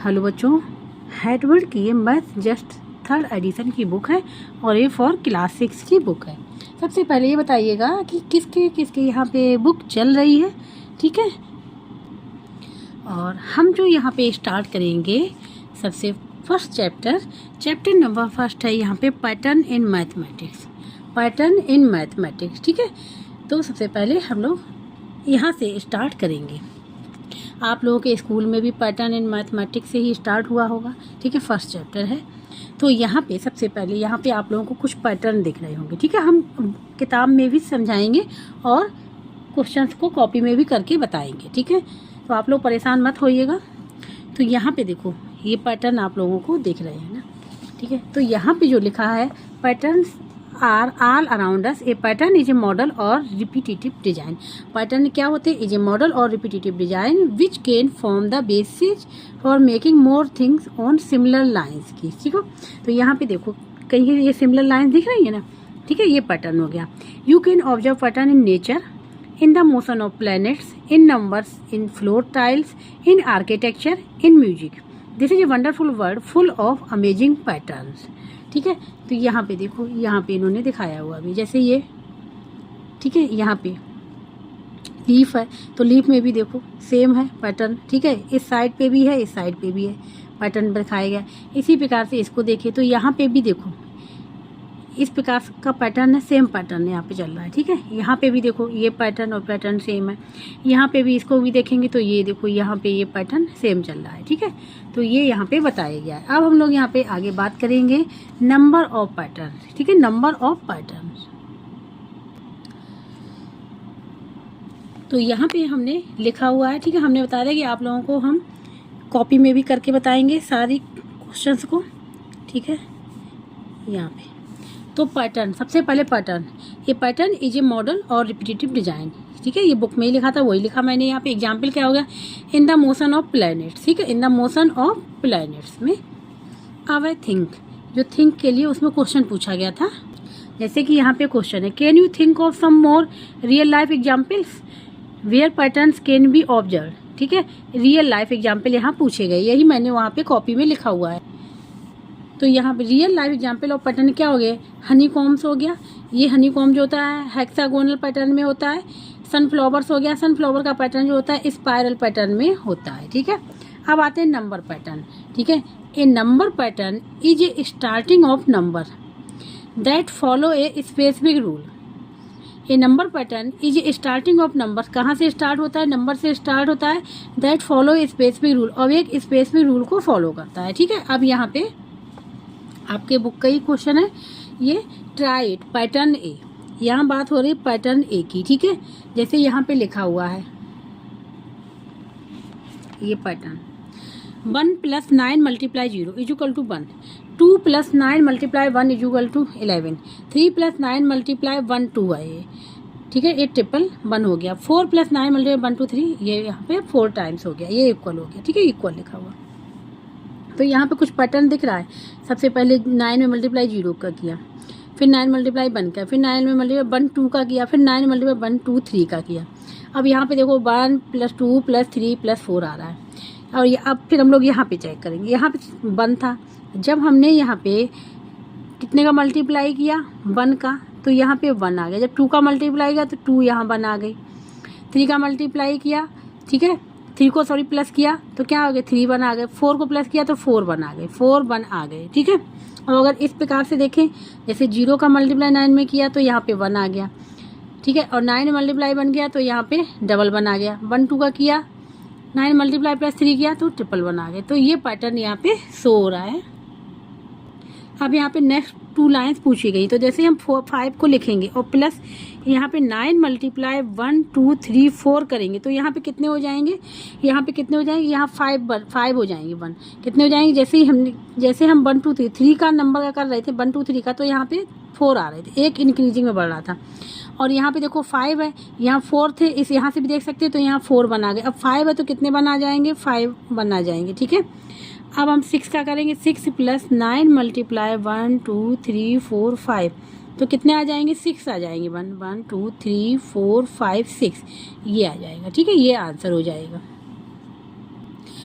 Hello बच्चों, headword की ये मैथ जस्ट थर्ड एडिशन की बुक है और ये फॉर क्लास 6 की बुक है। सबसे पहले ये बताइएगा कि किसके किसके यहाँ पे बुक चल रही है, ठीक है। और हम जो यहाँ पे स्टार्ट करेंगे सबसे फर्स्ट चैप्टर नंबर फर्स्ट है यहाँ पे पैटर्न इन मैथमेटिक्स, ठीक है। तो सबसे पहले हम लोग यहाँ से स्टार्ट करेंगे। आप लोगों के स्कूल में भी पैटर्न इन मैथमेटिक्स से ही स्टार्ट हुआ होगा, ठीक है। फर्स्ट चैप्टर है तो यहाँ पे सबसे पहले यहाँ पे आप लोगों को कुछ पैटर्न दिख रहे होंगे, ठीक है। हम किताब में भी समझाएंगे और क्वेश्चंस को कॉपी में भी करके बताएंगे, ठीक है। तो आप लोग परेशान मत होइएगा। तो यहाँ पे देखो, ये पैटर्न आप लोगों को दिख रहे हैं ना, ठीक है। तो यहाँ पे जो लिखा है patterns are all around us, a pattern is a model और रिपीटेटिव डिजाइन। पैटर्न क्या होते हैं? इज ए मॉडल और repetitive design which can form the basis for making more things on similar lines की, ठीक हो। तो यहाँ पे देखो कहीं ये सिमिलर लाइंस दिख रही है ना, ठीक है। ये पैटर्न हो गया। You can observe pattern in nature, in the motion of planets, in numbers, in floor tiles, in architecture, in music. This is a wonderful world full of amazing patterns. ठीक है। तो यहाँ पे देखो, यहाँ पे इन्होंने दिखाया हुआ भी, जैसे ये, ठीक है। यहाँ पे लीफ है तो लीफ में भी देखो सेम है पैटर्न, ठीक है। इस साइड पे भी है, इस साइड पे भी है, पैटर्न दिखाया गया। इसी प्रकार से इसको देखिए तो यहाँ पे भी देखो इस प्रकार का पैटर्न है, सेम पैटर्न यहाँ पे चल रहा है, ठीक है। यहाँ पे भी देखो ये पैटर्न और पैटर्न सेम है। यहाँ पे भी इसको भी देखेंगे तो ये देखो यहाँ पे ये पैटर्न सेम चल रहा है, ठीक है। तो ये यहाँ पे बताया गया है। अब हम लोग यहाँ पे आगे बात करेंगे नंबर ऑफ पैटर्न, ठीक है। नंबर ऑफ पैटर्न, तो यहाँ पे हमने लिखा हुआ है, ठीक है। हमने बता दिया कि आप लोगों को हम कॉपी में भी करके बताएंगे सारी क्वेश्चंस को, ठीक है। यहाँ पे तो पैटर्न, सबसे पहले पैटर्न, ये पैटर्न इज ए मॉडल और रिपीटेटिव डिजाइन, ठीक है। ये बुक में ही लिखा था, वही लिखा मैंने यहाँ पे। एग्जाम्पल क्या हो गया? In the motion of planets, ठीक है। In the motion of planets में अब थिंक, जो थिंक के लिए उसमें क्वेश्चन पूछा गया था। जैसे कि यहाँ पे क्वेश्चन है, can you think of some more real life examples where patterns can be observe, ठीक है। रियल लाइफ एग्जाम्पल यहाँ पूछे गए, यही मैंने वहाँ पे कॉपी में लिखा हुआ है। तो यहाँ पे real life example of pattern क्या हो गए? हनी कॉम्स हो गया, ये हनी कॉम जो होता है हेक्सागोनल पैटर्न में होता है। सनफ्लावर्स हो गया, सनफ्लावर का पैटर्न जो होता है स्पाइरल पैटर्न में होता है, ठीक है। अब आते हैं नंबर पैटर्न, ठीक है। A number pattern is a starting of number that follow a specific rule. A number pattern is a starting of number, कहाँ से स्टार्ट होता है? नंबर से स्टार्ट होता है। That follow a specific rule, और एक स्पेसिफिक रूल को फॉलो करता है, ठीक है। अब यहाँ पे आपके बुक का ही क्वेश्चन है ये, ट्राई इट पैटर्न ए। यहाँ बात हो रही है पैटर्न ए की, ठीक है। जैसे यहाँ पे लिखा हुआ है ये पैटर्न, 1 + 9 × 0 = 1, 2 + 9 × 1 = 11, 3 + 9 × 1 2 है ये, ठीक है। ये ट्रिपल 1 हो गया। 4 + 9 × 1 2 3, ये यहाँ पे 4 टाइम्स हो गया, ये इक्वल हो गया, ठीक है। इक्वल लिखा हुआ। तो यहाँ पे कुछ पैटर्न दिख रहा है। सबसे पहले 9 में मल्टीप्लाई 0 का किया, फिर 9 मल्टीप्लाई 1 का, फिर 9 में मल्टीप्लाई 1 2 का किया, फिर 9 मल्टीप्लाई 1 2 3 का किया। अब यहाँ पे देखो 1 + 2 + 3 + 4 आ रहा है। और ये अब फिर हम लोग यहाँ पे चेक करेंगे। यहाँ पे 1 था, जब हमने यहाँ पे कितने का मल्टीप्लाई किया? 1 का, तो यहाँ पे 1 आ गया। जब 2 का मल्टीप्लाई किया तो 2 यहाँ 1 आ गई। 3 का मल्टीप्लाई किया, ठीक है, 3 को प्लस किया तो क्या हो गया? 3 1 आ गए। 4 को प्लस किया तो 4 1 आ गए, 4 1 आ गए, ठीक है। और अगर इस प्रकार से देखें, जैसे 0 का मल्टीप्लाई 9 में किया तो यहाँ पे 1 आ गया, ठीक है। और 9 मल्टीप्लाई 1 किया तो यहाँ पे डबल 1 आ गया। 1 2 का किया, 9 मल्टीप्लाई +3 किया तो ट्रिपल 1 आ गए। तो ये पैटर्न यहाँ पे शो हो रहा है। अब यहाँ पे नेक्स्ट 2 लाइन्स पूछी गई, तो जैसे हम 4 5 को लिखेंगे और प्लस यहाँ पे 9 × 1 2 3 4 करेंगे तो यहाँ पे कितने हो जाएंगे? यहाँ पे कितने हो जाएंगे? यहाँ 5 हो जाएंगे। 1 कितने हो जाएंगे? जैसे हम 1 2 3 का नंबर कर रहे थे, 1 2 3 का, तो यहाँ पे 4 आ रहे थे, एक इंक्रीजिंग में बढ़ रहा था। और यहाँ पे देखो 5 है, यहाँ 4 थे, इस यहाँ से भी देख सकते हैं, तो यहाँ 4 1 आ गए। अब 5 है तो कितने 1 आ जाएंगे? 5 1 आ जाएंगे, ठीक है। अब हम 6 का करेंगे, 6 + 9 × 1 2 3 4 5, तो कितने आ जाएंगे? 6 आ जाएंगे। 1 1 2 3 4 5 6, ये आ जाएगा, ठीक है। ये आंसर हो जाएगा।